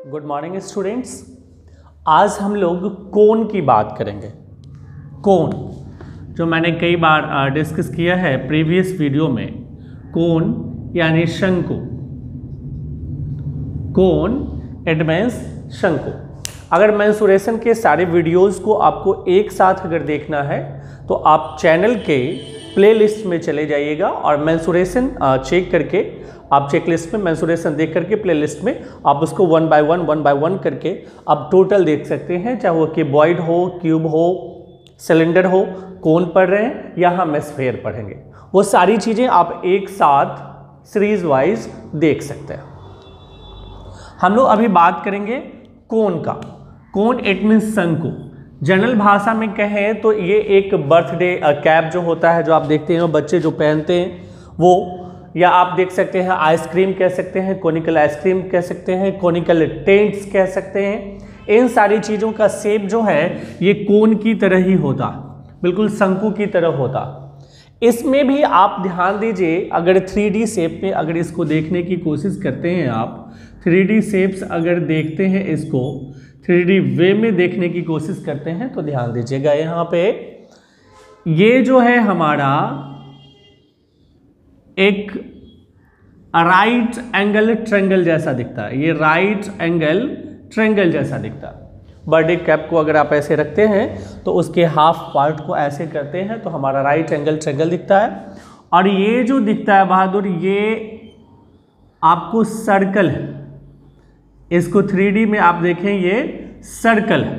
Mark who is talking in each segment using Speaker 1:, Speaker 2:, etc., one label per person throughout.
Speaker 1: Good morning students. आज हम लोग कोण की बात करेंगे। कोण जो मैंने कई बार डिस्कस किया है प्रीवियस वीडियो में, कोण यानी शंकु। कोण इट मीन्स शंकु। अगर मेंसुरेशन के सारे वीडियोस को आपको एक साथ अगर देखना है तो आप चैनल के प्लेलिस्ट में चले जाइएगा और मेंसुरेशन चेक करके आप चेकलिस्ट में मेंसुरेशन देख करके प्लेलिस्ट में आप उसको वन बाय वन करके आप टोटल देख सकते हैं, चाहे वो क्यूबॉइड हो, क्यूब हो, सिलेंडर हो, कोण पढ़ रहे हैं या हम स्फीयर पढ़ेंगे, वो सारी चीज़ें आप एक साथ सीरीज वाइज देख सकते हैं। हम लोग अभी बात करेंगे कोण का। कोण इट मीन्स शंकु। जनरल भाषा में कहें तो ये एक बर्थडे कैप जो होता है, जो आप देखते हैं बच्चे जो पहनते हैं वो, या आप देख सकते हैं आइसक्रीम कह सकते हैं, कोनिकल आइसक्रीम कह सकते हैं, कोनिकल टेंट्स कह सकते हैं। इन सारी चीज़ों का शेप जो है ये कोण की तरह ही होता, बिल्कुल शंकु की तरह होता। इसमें भी आप ध्यान दीजिए, अगर 3D शेप में अगर इसको देखने की कोशिश करते हैं आप, 3D शेप्स अगर देखते हैं इसको 3D वे में देखने की कोशिश करते हैं तो ध्यान दीजिएगा यहाँ पे ये जो है हमारा एक राइट एंगल ट्रायंगल जैसा दिखता है। ये राइट एंगल ट्रायंगल जैसा दिखता है। बर्थडे कैप को अगर आप ऐसे रखते हैं तो उसके हाफ पार्ट को ऐसे करते हैं तो हमारा राइट एंगल ट्रायंगल दिखता है। और ये जो दिखता है बहादुर, ये आपको सर्कल है। इसको 3D में आप देखें ये सर्कल है,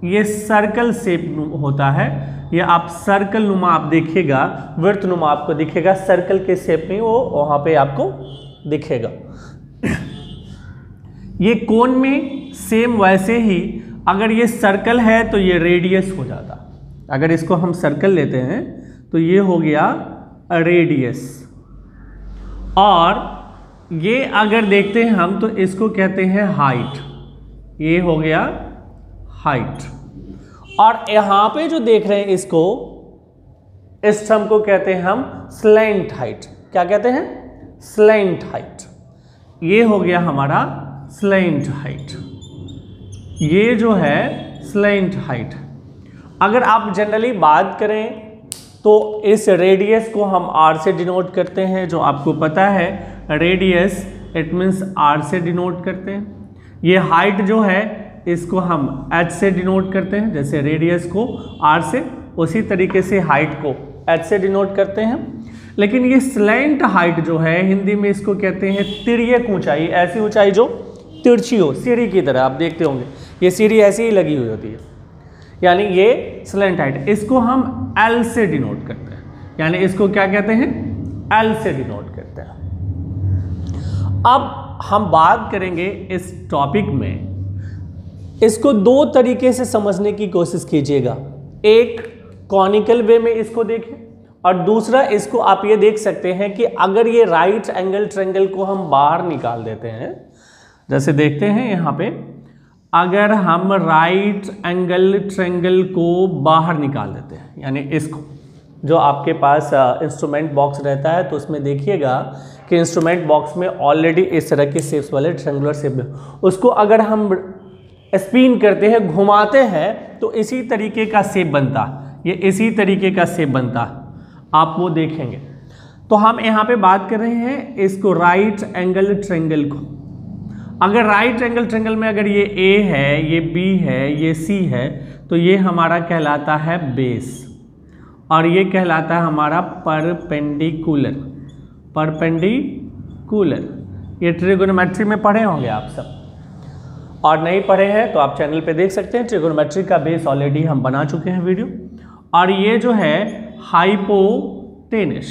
Speaker 1: ये सर्कल शेप होता है। ये आप सर्कल नुमा आप देखिएगा, वृत्त नुमा आपको दिखेगा, सर्कल के शेप में वो वहाँ पे आपको दिखेगा। ये कोण में सेम वैसे ही अगर ये सर्कल है तो ये रेडियस हो जाता। अगर इसको हम सर्कल लेते हैं तो ये हो गया रेडियस, और ये अगर देखते हैं हम तो इसको कहते हैं हाइट। ये हो गया हाइट। और यहाँ पे जो देख रहे हैं इसको, इस टर्म को कहते हैं हम स्लैंट हाइट। क्या कहते हैं? Slant height. ये हो गया हमारा स्लैंट हाइट। ये जो है स्लैंट हाइट। अगर आप जनरली बात करें तो इस रेडियस को हम r से डिनोट करते हैं, जो आपको पता है रेडियस इट मीन्स r से डिनोट करते हैं। ये हाइट जो है इसको हम h से डिनोट करते हैं, जैसे रेडियस को r से, उसी तरीके से हाइट को h से डिनोट करते हैं। लेकिन ये स्लैंट हाइट जो है हिंदी में इसको कहते हैं तिर्यक ऊंचाई। ऐसी ऊंचाई जो तिरछी हो, सीढ़ी की तरह। आप देखते होंगे ये सीढ़ी ऐसी ही लगी हुई होती है, यानी ये स्लैंट हाइट। इसको हम L से डिनोट करते हैं, यानी इसको क्या कहते हैं? L से डिनोट करते हैं। अब हम बात करेंगे इस टॉपिक में, इसको दो तरीके से समझने की कोशिश कीजिएगा। एक कॉनिकल वे में इसको देखें, और दूसरा इसको आप ये देख सकते हैं कि अगर ये राइट एंगल ट्रायंगल को हम बाहर निकाल देते हैं, जैसे देखते हैं यहाँ पे, अगर हम राइट एंगल ट्रायंगल को बाहर निकाल देते हैं, यानी इसको, जो आपके पास इंस्ट्रूमेंट बॉक्स रहता है तो उसमें देखिएगा कि इंस्ट्रूमेंट बॉक्स में ऑलरेडी इस तरह के शेप्स वाले ट्रायंगुलर शेप, उसको अगर हम स्पिन करते हैं, घुमाते हैं, तो इसी तरीके का शेप बनता, ये इसी तरीके का शेप बनता, आप वो देखेंगे। तो हम यहाँ पे बात कर रहे हैं इसको राइट एंगल ट्रायंगल को। अगर राइट एंगल ट्रायंगल में अगर ये A है, ये B है, ये C है, तो ये हमारा कहलाता है बेस, और ये कहलाता है हमारा परपेंडिकुलर। परपेंडिकुलर ये ट्रिगोनोमेट्री में पढ़े होंगे आप सब, और नहीं पढ़े हैं तो आप चैनल पे देख सकते हैं। ट्रिगोनोमेट्री का बेस ऑलरेडी हम बना चुके हैं वीडियो। और ये जो है हाइपोटेनस,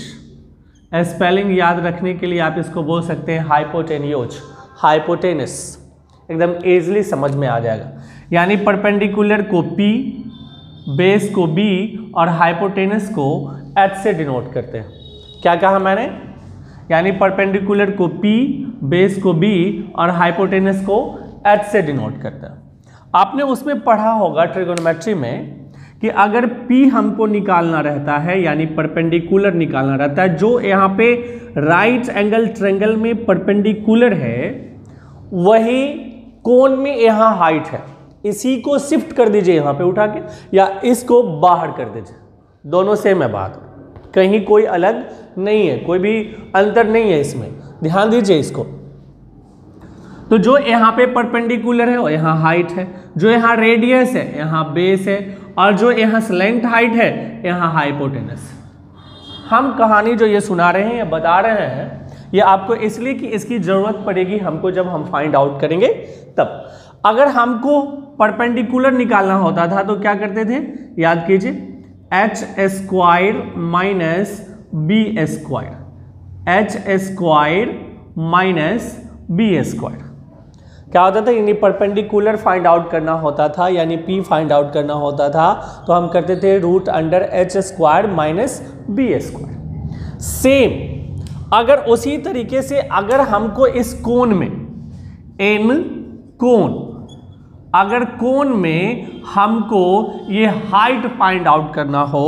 Speaker 1: स्पेलिंग याद रखने के लिए आप इसको बोल सकते हैं हाइपोटेन्यूज, हाइपोटेनस, एकदम इजीली समझ में आ जाएगा। यानी परपेंडिकुलर को P, बेस को B और हाइपोटेनस को H से डिनोट करते हैं। क्या कहा मैंने? यानी परपेंडिकुलर को P, बेस को B और हाइपोटेनस को H से डिनोट करता है। आपने उसमें पढ़ा होगा ट्रिगोनोमेट्री में कि अगर P हमको निकालना रहता है, यानी परपेंडिकुलर निकालना रहता है, जो यहाँ पे राइट एंगल ट्रायंगल में परपेंडिकुलर है, वही कोन में यहाँ हाइट है, इसी को शिफ्ट कर दीजिए यहाँ पे उठा के, या इसको बाहर कर दीजिए, दोनों सेम है बात, कहीं कोई अलग नहीं है, कोई भी अंतर नहीं है इसमें, ध्यान दीजिए इसको। तो जो यहाँ पे परपेंडिकुलर है वो यहाँ हाइट है, जो यहाँ रेडियस है यहाँ बेस है, और जो यहाँ स्लेंट हाइट है यहाँ हाइपोटेनस। हम कहानी जो ये सुना रहे हैं या बता रहे हैं ये आपको इसलिए कि इसकी जरूरत पड़ेगी हमको जब हम फाइंड आउट करेंगे तब। अगर हमको परपेंडिकुलर निकालना होता था तो क्या करते थे, याद कीजिए, H square minus B square, H square minus B square क्या होता था, यानी परपेंडिकुलर फाइंड आउट करना होता था, यानी P फाइंड आउट करना होता था तो हम करते थे root under H square minus B square. Same अगर उसी तरीके से अगर हमको इस कोण में एन कोण, अगर कोण में हमको ये हाइट फाइंड आउट करना हो,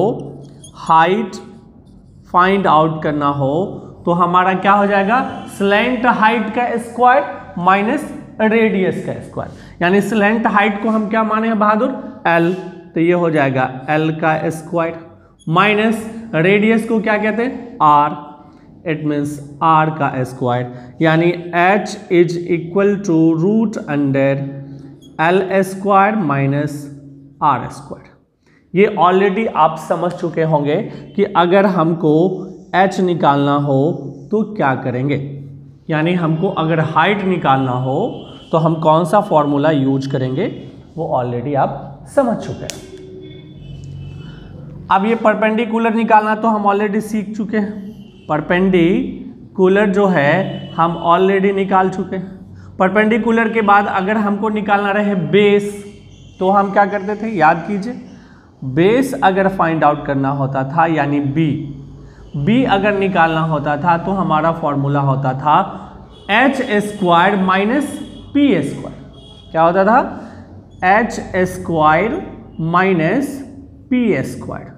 Speaker 1: हाइट फाइंड आउट करना हो तो हमारा क्या हो जाएगा, स्लेंट हाइट का स्क्वायर माइनस रेडियस का स्क्वायर, यानी स्लेंट हाइट को हम क्या माने हैं बहादुर, L, तो ये हो जाएगा L का स्क्वायर माइनस रेडियस को क्या कहते हैं, R, इट मीन्स R का स्क्वायर, यानी H is equal to root under L square minus R square. ये ऑलरेडी आप समझ चुके होंगे कि अगर हमको H निकालना हो तो क्या करेंगे, यानी हमको अगर हाइट निकालना हो तो हम कौन सा फॉर्मूला यूज करेंगे वो ऑलरेडी आप समझ चुके हैं। अब ये परपेंडिकुलर निकालना तो हम ऑलरेडी सीख चुके हैं, परपेंडिकुलर जो है हम ऑलरेडी निकाल चुके हैं। परपेंडिकुलर के बाद अगर हमको निकालना रहे बेस तो हम क्या करते थे, याद कीजिए, बेस अगर फाइंड आउट करना होता था यानी बी अगर निकालना होता था तो हमारा फॉर्मूला होता था H square minus P square. क्या होता था, H square minus P square,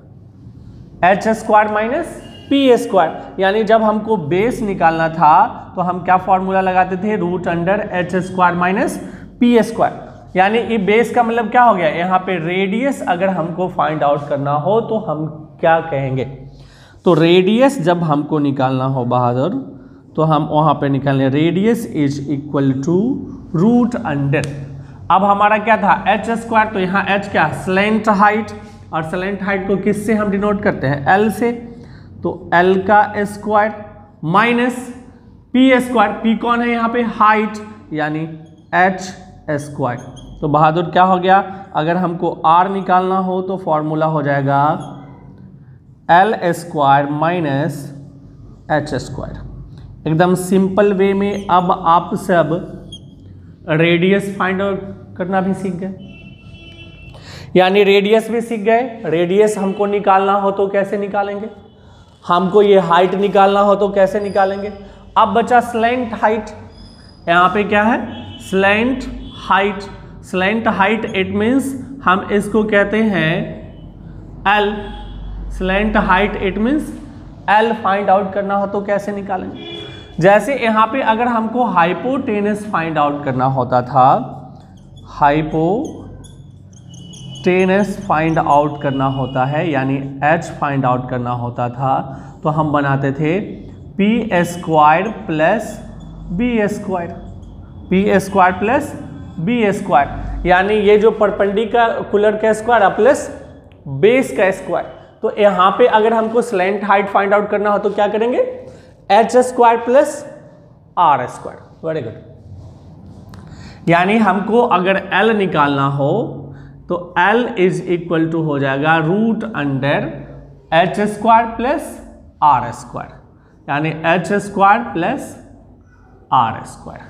Speaker 1: H square minus P square, यानी जब हमको बेस निकालना था तो हम क्या फॉर्मूला लगाते थे, root under H square minus P square, यानी ये बेस का मतलब क्या हो गया, यहाँ पे रेडियस अगर हमको फाइंड आउट करना हो तो हम क्या कहेंगे, तो रेडियस जब हमको निकालना हो बहादुर तो हम वहाँ पे निकालें radius is equal to root under, अब हमारा क्या था एच स्क्वायर, तो यहाँ एच क्या, स्लेंट हाइट, और स्लेंट हाइट को किससे हम डिनोट करते हैं, एल से, तो एल का square minus P square, P कौन है यहाँ पे, हाइट, यानी एच स्क्वायर। तो बहादुर क्या हो गया, अगर हमको आर निकालना हो तो फॉर्मूला हो जाएगा L square minus H square. एकदम सिंपल वे में अब आप सब रेडियस फाइंड आउट करना भी सीख गए, यानी रेडियस भी सीख गए। रेडियस हमको निकालना हो तो कैसे निकालेंगे, हमको ये हाइट निकालना हो तो कैसे निकालेंगे। अब बचा स्लेंट हाइट, यहाँ पे क्या है, slant height, slant height it means हम इसको कहते हैं L, slant height it means L find out करना हो तो कैसे निकालेंगे। जैसे यहाँ पे अगर हमको हाइपोटेनस फाइंड आउट करना होता था, हाइपोटेनस फाइंड आउट करना होता है यानी एच फाइंड आउट करना होता था तो हम बनाते थे P square plus B square, P square plus B square, यानी ये जो परपेंडिकुलर का स्क्वायर प्लस बेस का स्क्वायर। तो यहाँ पे अगर हमको स्लेंट हाइट फाइंड आउट करना हो तो क्या करेंगे, H square plus R square, very good. यानी हमको अगर एल निकालना हो तो एल इज इक्वल टू हो जाएगा root under H square plus R square, यानी H square plus R square.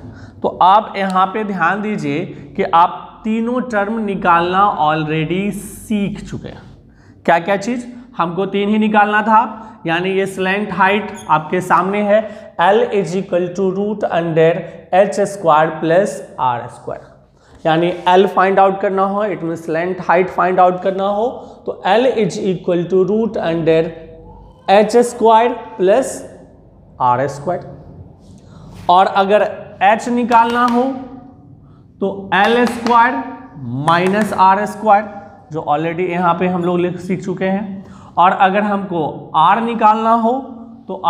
Speaker 1: तो आप यहाँ पे ध्यान दीजिए कि आप तीनों टर्म निकालना ऑलरेडी सीख चुके हैं। क्या क्या चीज, हमको तीन ही निकालना था, यानी ये स्लेंट हाइट आपके सामने है, L is equal to root under H square plus R square, यानी L फाइंड आउट करना हो it mean slant height find out करना हो तो L is equal to root under H square plus R square. और अगर H निकालना हो तो L square minus R square, जो ऑलरेडी यहाँ पे हम लोग सीख चुके हैं। और अगर हमको r निकालना हो तो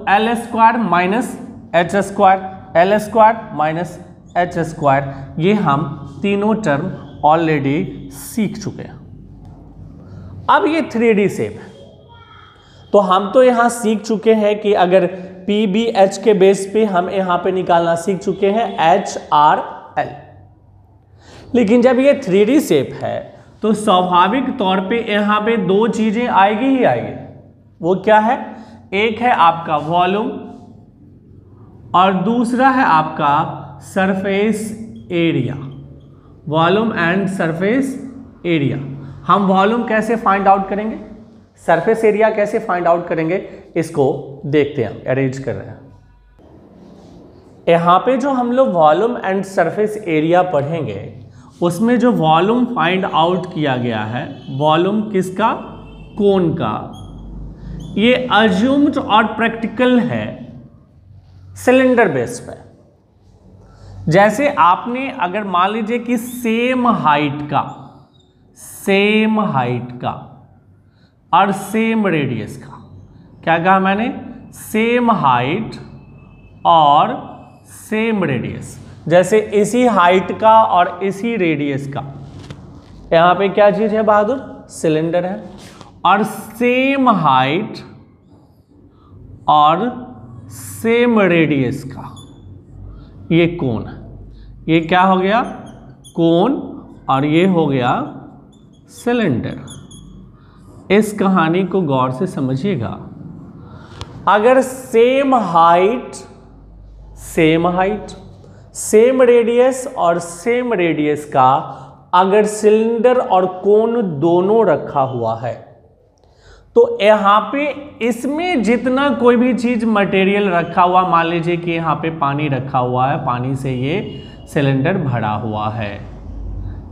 Speaker 1: L square minus H square, L square minus H square, ये हम तीनों टर्म ऑलरेडी सीख चुके हैं। अब ये 3D शेप है, तो हम तो यहाँ सीख चुके हैं कि अगर पी बी एच के बेस पे हम यहाँ पे निकालना सीख चुके हैं एच आर एल। लेकिन जब ये 3D शेप है तो स्वाभाविक तौर पे यहाँ पे दो चीजें आएगी ही आएगी। वो क्या है? एक है आपका वॉल्यूम और दूसरा है आपका surface area. Volume and surface area. हम वॉल्यूम कैसे फाइंड आउट करेंगे, सरफेस एरिया कैसे फाइंड आउट करेंगे, इसको देखते हैं। अरेंज कर रहे हैं यहाँ पे जो हम लोग वॉल्यूम एंड सरफेस एरिया पढ़ेंगे, उसमें जो वॉल्यूम फाइंड आउट किया गया है, वॉल्यूम किसका? कोन का। ये अज्यूम्ड और प्रैक्टिकल है सिलेंडर बेस पे। जैसे आपने अगर मान लीजिए कि सेम हाइट का और सेम रेडियस का, क्या कहा मैंने? सेम हाइट और सेम रेडियस। जैसे इसी हाइट का और इसी रेडियस का, यहाँ पे क्या चीज है बहादुर? सिलेंडर है। और सेम हाइट और सेम रेडियस का ये कोन है। ये क्या हो गया? कोन, और ये हो गया सिलेंडर। इस कहानी को गौर से समझिएगा। अगर सेम हाइट, सेम रेडियस और सेम रेडियस का अगर सिलेंडर और कोन दोनों रखा हुआ है, तो यहाँ पे इसमें जितना कोई भी चीज मटेरियल रखा हुआ, मान लीजिए कि यहाँ पे पानी रखा हुआ है, पानी से ये सिलेंडर भरा हुआ है,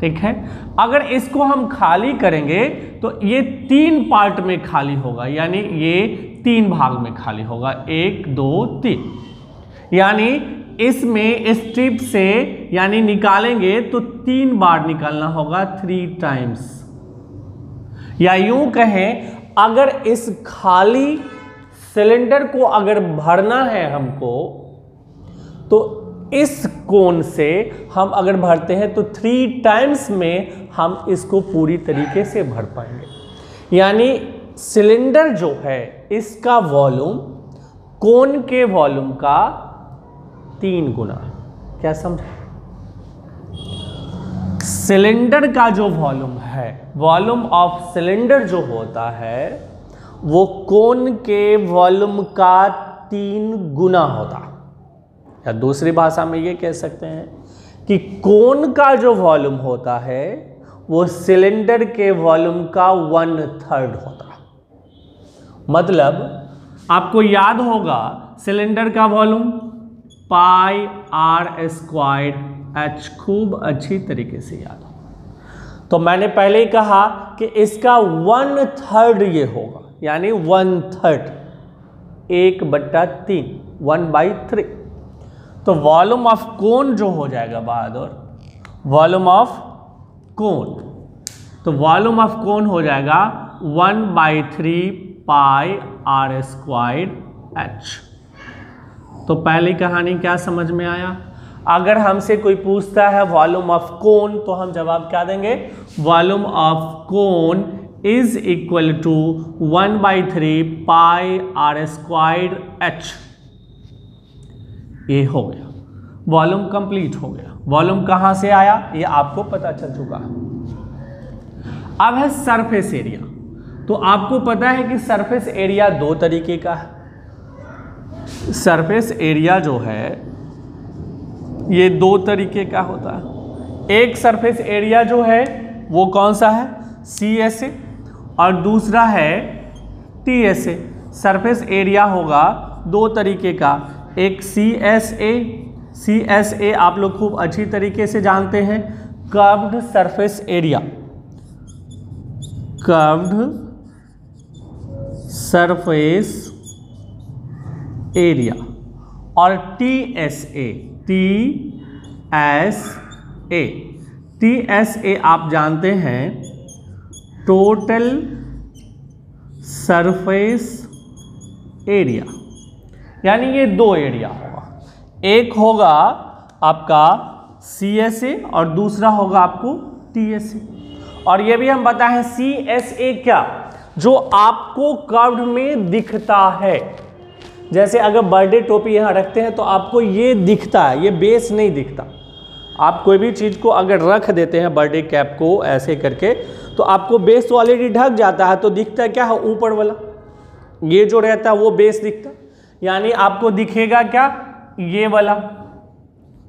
Speaker 1: ठीक है। अगर इसको हम खाली करेंगे तो ये 3 पार्ट में खाली होगा, यानी ये 3 भाग में खाली होगा, 1 2 3। यानी इसमें इस टिप से यानी निकालेंगे तो 3 बार निकालना होगा, 3 टाइम्स। या यूं कहें, अगर इस खाली सिलेंडर को अगर भरना है हमको, तो इस कोन से हम अगर भरते हैं तो 3 टाइम्स में हम इसको पूरी तरीके से भर पाएंगे। यानी सिलेंडर जो है इसका वॉल्यूम कोन के वॉल्यूम का 3 गुना। क्या समझे? सिलेंडर का जो वॉल्यूम है, वॉल्यूम ऑफ सिलेंडर जो होता है, वो कोन के वॉल्यूम का 3 गुना होता। या दूसरी भाषा में ये कह सकते हैं कि कोन का जो वॉल्यूम होता है वो सिलेंडर के वॉल्यूम का 1/3 होता। मतलब आपको याद होगा सिलेंडर का volume pi R square H, खूब अच्छी तरीके से याद हो। तो मैंने पहले ही कहा कि इसका 1/3 ये होगा, यानी 1/3, 1/3, 1/3। तो वॉल्यूम ऑफ कोन जो हो जाएगा बहादुर, वॉल्यूम ऑफ कोन, तो वॉल्यूम ऑफ कोन हो जाएगा 1/3 पाई आर स्क्वायर एच। तो पहली कहानी क्या समझ में आया? अगर हमसे कोई पूछता है वॉल्यूम ऑफ कोन, तो हम जवाब क्या देंगे? Volume of cone is equal to 1/3 pi R square H. ये हो गया, वॉल्यूम कंप्लीट हो गया। वॉल्यूम कहां से आया ये आपको पता चल चुका है। अब है सरफेस एरिया। तो आपको पता है कि सरफेस एरिया 2 तरीके का है। सरफेस एरिया जो है ये 2 तरीके का होता है। एक सरफेस एरिया जो है वो कौन सा है? CSA, और दूसरा है TSA। सरफेस एरिया होगा 2 तरीके का, एक CSA आप लोग खूब अच्छी तरीके से जानते हैं, curved surface area, curved surface area, और TSA ए, TSA आप जानते हैं टोटल सरफेस एरिया, यानी ये दो एरिया होगा, एक होगा आपका CSA और दूसरा होगा आपको TSA। और ये भी हम बताएं CSA क्या, जो आपको कर्व में दिखता है। जैसे अगर बर्थडे टोपी यहाँ रखते हैं तो आपको ये दिखता है, ये बेस नहीं दिखता। आप कोई भी चीज़ को अगर रख देते हैं बर्थडे कैप को ऐसे करके, तो आपको बेस तो ऑलरेडी ढक जाता है, तो दिखता क्या है, ऊपर वाला ये जो रहता है वो बेस दिखता। यानी आपको दिखेगा क्या, ये वाला,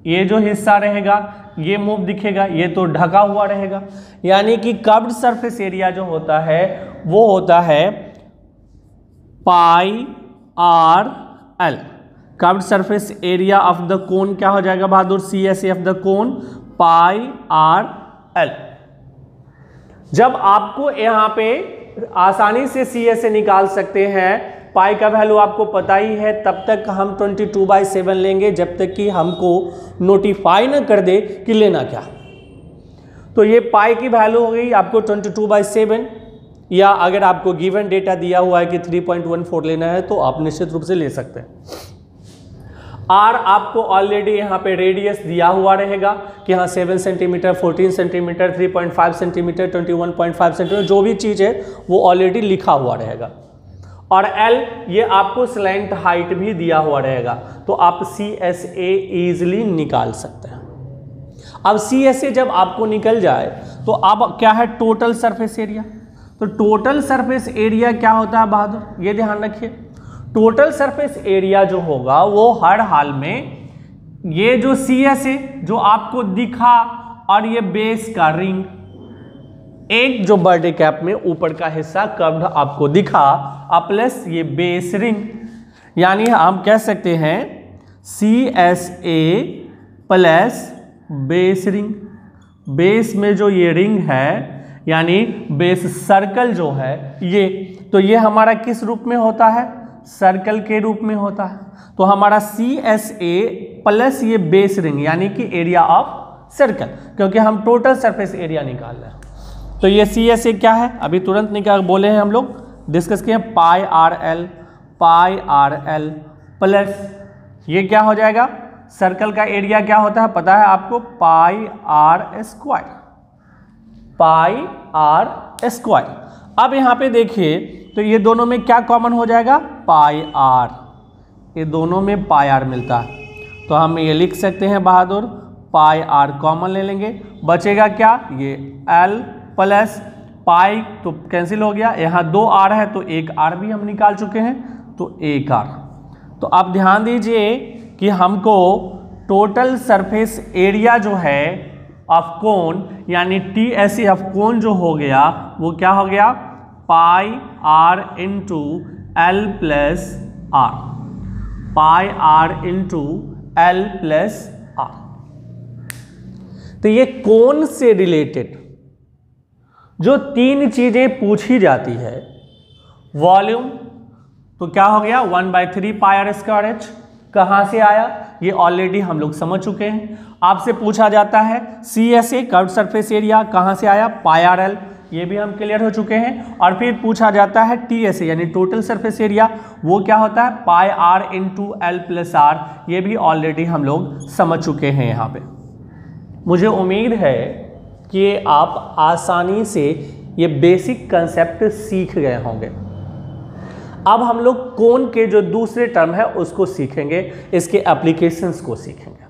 Speaker 1: ये जो हिस्सा रहेगा ये मूव दिखेगा, ये तो ढका हुआ रहेगा। यानी कि कर्व्ड सरफेस एरिया जो होता है वो होता है pi R L. Curved surface area of the cone क्या हो जाएगा बहादुर, CSA of the cone pi R L. जब आपको यहाँ पे आसानी से CSA निकाल सकते हैं, पाई का वैल्यू आपको पता ही है, तब तक हम 22/7 लेंगे जब तक कि हमको नोटिफाई ना कर दे कि लेना क्या। तो ये पाई की वैल्यू हो गई आपको 22/7, या अगर आपको गिवन डेटा दिया हुआ है कि 3.14 लेना है तो आप निश्चित रूप से ले सकते हैं। आर आपको ऑलरेडी यहाँ पे रेडियस दिया हुआ रहेगा कि हाँ 7 सेंटीमीटर, 14 सेंटीमीटर, 3.5 सेंटीमीटर, 21.5 सेंटीमीटर, जो भी चीज़ है वो ऑलरेडी लिखा हुआ रहेगा। और एल ये आपको स्लैंट हाइट भी दिया हुआ रहेगा, तो आप CSA ईजिली निकाल सकते हैं। अब CSA जब आपको निकल जाए तो अब क्या है, टोटल सरफेस एरिया। तो टोटल सरफेस एरिया क्या होता है बहादुर, ये ध्यान रखिए। टोटल सरफेस एरिया जो होगा वो हर हाल में ये जो CSA जो आपको दिखा और ये बेस का रिंग, एक जो बर्थडे कैप में ऊपर का हिस्सा कर्व्ड आपको दिखा, प्लस ये बेस रिंग, यानी हम कह सकते हैं CSA plus base ring. Base में जो ये रिंग है यानी बेस सर्कल जो है ये, तो ये हमारा किस रूप में होता है, सर्कल के रूप में होता है। तो हमारा CSA प्लस ये बेस रिंग यानी कि एरिया ऑफ सर्कल, क्योंकि हम टोटल सरफेस एरिया निकाल रहे हैं। तो ये CSA क्या है, अभी तुरंत निकाल बोले हैं हम लोग, डिस्कस किए, पाई आर एल प्लस ये क्या हो जाएगा, सर्कल का एरिया क्या होता है पता है आपको, पाई आर स्क्वायर। अब यहाँ पे देखिए तो ये दोनों में क्या कॉमन हो जाएगा, पाई आर, ये दोनों में पाई आर मिलता है, तो हम ये लिख सकते हैं बहादुर, पाई आर कॉमन ले लेंगे, बचेगा क्या, ये एल प्लस पाई तो कैंसिल हो गया, यहाँ 2 आर है तो 1 आर भी हम निकाल चुके हैं, तो 1 आर। तो आप ध्यान दीजिए कि हमको टोटल सरफेस एरिया जो है ऑफ कोन यानी TSA ऑफ कोन जो हो गया वो क्या हो गया, pi R into L plus R, pi R into L plus R. तो ये कोन से रिलेटेड जो 3 चीजें पूछी जाती है, वॉल्यूम तो क्या हो गया 1/3 पाई आर स्क्वायर एच, कहाँ से आया ये ऑलरेडी हम लोग समझ चुके हैं। आपसे पूछा जाता है CSA कर्व्ड सरफेस एरिया कहाँ से आया, पाई आर एल, ये भी हम क्लियर हो चुके हैं। और फिर पूछा जाता है TSA यानी टोटल सरफेस एरिया, वो क्या होता है pi R into L plus R, ये भी ऑलरेडी हम लोग समझ चुके हैं यहाँ पे। मुझे उम्मीद है कि आप आसानी से ये बेसिक कंसेप्ट सीख गए होंगे। अब हम लोग कोन के जो दूसरे टर्म है उसको सीखेंगे, इसके एप्लीकेशंस को सीखेंगे।